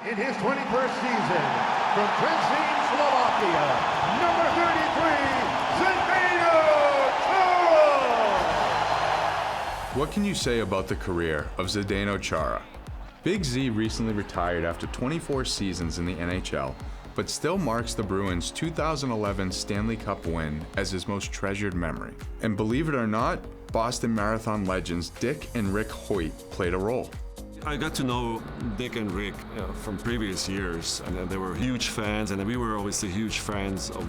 in his 21st season, from Trenčín, Slovakia, number 33, Zdeno Chara! What can you say about the career of Zdeno Chara? Big Z recently retired after 24 seasons in the NHL, but still marks the Bruins' 2011 Stanley Cup win as his most treasured memory. And believe it or not, Boston Marathon legends Dick and Rick Hoyt played a role. I got to know Dick and Rick from previous years, and they were huge fans, and we were obviously huge fans of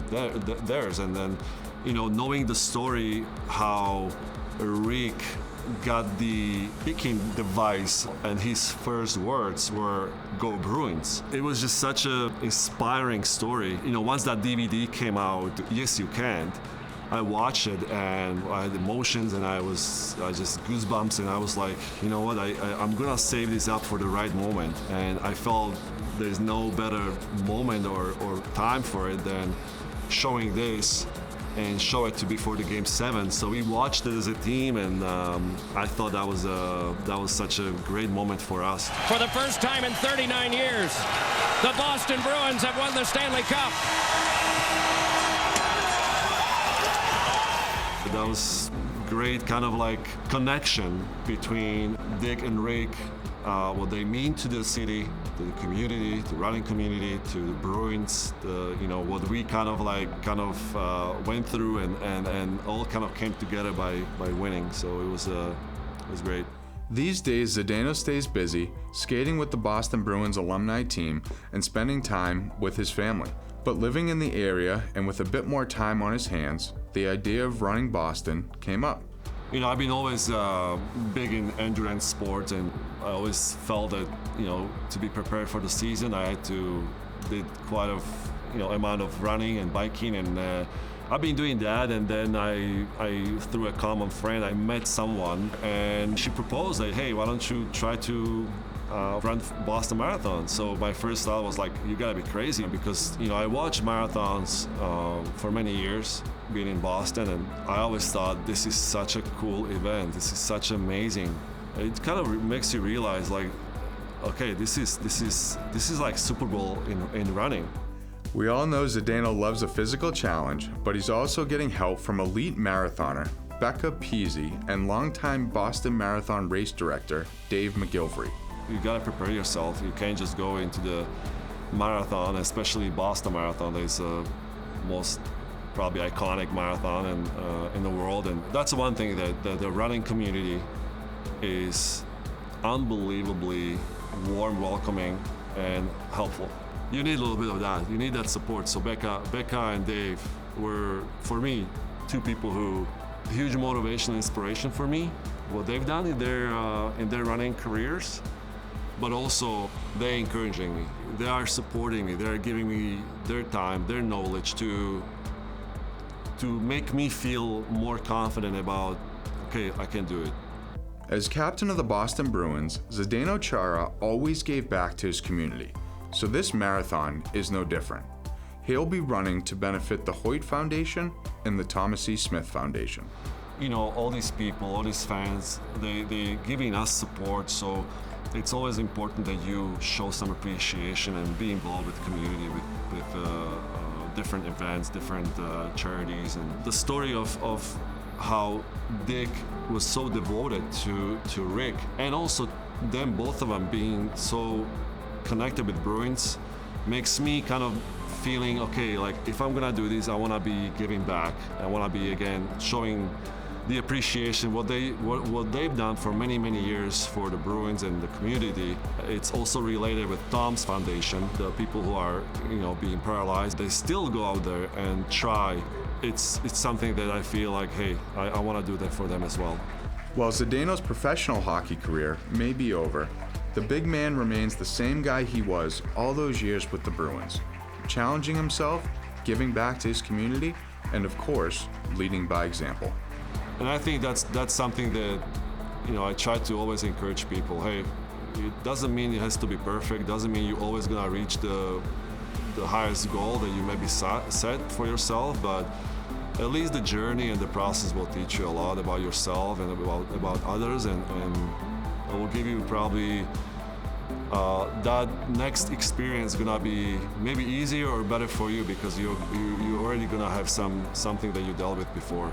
theirs. And then, knowing the story, how Rick got the picking device, and his first words were "Go Bruins." It was just such an inspiring story. Once that DVD came out, Yes You Can, I watched it and I had emotions and I just goosebumps, and I was like, you know what, I'm gonna save this up for the right moment. And I felt there's no better moment or time for it than showing this and show it to before the Game 7. So we watched it as a team, and I thought that was such a great moment for us. For the first time in 39 years, the Boston Bruins have won the Stanley Cup. That was great kind of like connection between Dick and Rick, what they mean to the city, to the community, to the running community, to the Bruins, what we kind of went through and all kind of came together by winning. So it was great. These days, Zdeno stays busy, skating with the Boston Bruins alumni team and spending time with his family. But living in the area and with a bit more time on his hands, the idea of running Boston came up. I've been always big in endurance sports, and I always felt that, to be prepared for the season, I had to did quite a amount of running and biking, and I've been doing that. And then I through a common friend, I met someone, and she proposed that, hey, why don't you try to run Boston Marathon? So my first thought was like, you gotta be crazy, because I watched marathons for many years being in Boston, and I always thought this is such a cool event. This is such amazing. It kind of makes you realize, like, okay, this is like Super Bowl in running. We all know Zdeno loves a physical challenge, but he's also getting help from elite marathoner Becca Peasy and longtime Boston Marathon race director Dave McGilvery. You gotta prepare yourself. You can't just go into the marathon, especially Boston Marathon. It's the most probably iconic marathon in the world, and that's one thing that the running community is unbelievably warm, welcoming, and helpful. You need a little bit of that. You need that support. So Becca and Dave were, for me, two people who huge motivation and inspiration for me. What they've done in their running careers, but also they're encouraging me. They are supporting me. They're giving me their time, their knowledge to make me feel more confident about, okay, I can do it. As captain of the Boston Bruins, Zdeno Chara always gave back to his community, so this marathon is no different. He'll be running to benefit the Hoyt Foundation and the Thomas E. Smith Foundation. All these people, all these fans, they giving us support, so it's always important that you show some appreciation and be involved with the community, with different events, different charities. And the story of how Dick was so devoted to Rick, and also them, both of them being so connected with Bruins, makes me kind of feeling, okay, like if I'm gonna do this, I wanna be giving back. I wanna be, again, showing the appreciation, what they've done for many, many years for the Bruins and the community. It's also related with Tom's Foundation, the people who are, being paralyzed. They still go out there and try. It's something that I feel like, hey, I want to do that for them as well. While Zdeno's professional hockey career may be over, the big man remains the same guy he was all those years with the Bruins, challenging himself, giving back to his community, and of course, leading by example. And I think that's something that, I try to always encourage people. Hey, it doesn't mean it has to be perfect. Doesn't mean you're always gonna reach the highest goal that you maybe set for yourself, but at least the journey and the process will teach you a lot about yourself and about others, and it will give you probably that next experience gonna be maybe easier or better for you because you already gonna have something that you dealt with before.